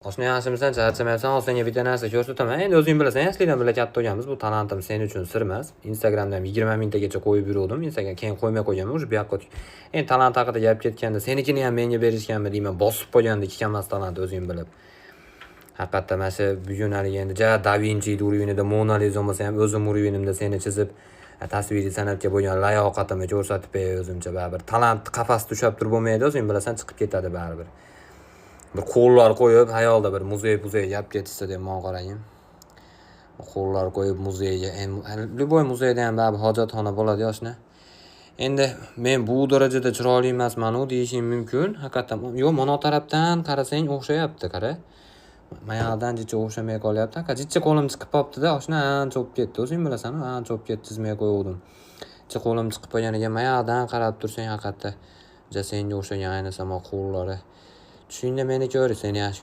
Oshna yaxshimisan, charchamayapsan, hozir senga bitta narsa ko'rsataman. Endi o'zing bilasan, aslidan bila katta bo'lganmiz. Bu talantim sen uchun sir emas. Instagramda 20 mingtagacha qo'yib yurdim. Instagram keyin qo'ymay qo'yganman, уже bu yoqqa. Endi talant haqida gap ketganda, senikini ham menga berishganmi deyman. Bosib qo'yganda ikki kammas talant o'zing bilib. Haqiqatdan mana shu bugunalik endi Da Vinci urinida Mona Lisa bo'lsa ham o'zim urinimda seni chizib tasviriy san'atga bo'lgan layoqatimni ko'rsatib berib o'zimcha baribir talant qafasda ushlab turib bo'lmaydi, o'zing bilasan, chiqib ketadi baribir. Bir qo'llar qo'yib hayolda bir muzey yap ketishsa deb men qarayim. Qo'llar qo'yib muzeyga, любой muzeyda ham baribir hojatxona bo'ladi yoshna. Endi men bu darajada chiroyli emasman-u deyishing mumkin. Haqiqatan yo'q, mana tarafdan qarasang o'xshayapti, qara. Mayaqdan jicha o'xshamay qolyapti. Jicha qo'lim chiqib qopti-da, oshna ancha o'p ketdi. O'zing bilasan-ku, ancha o'p ketdi, chizmay qo'ydim. Jicha qo'lim chiqib qolganiga mayaqdan qarab tursang haqiqatda senga o'xshagan ayniqsa qo'llari. Tushingda meni ko'r, seni yaxshi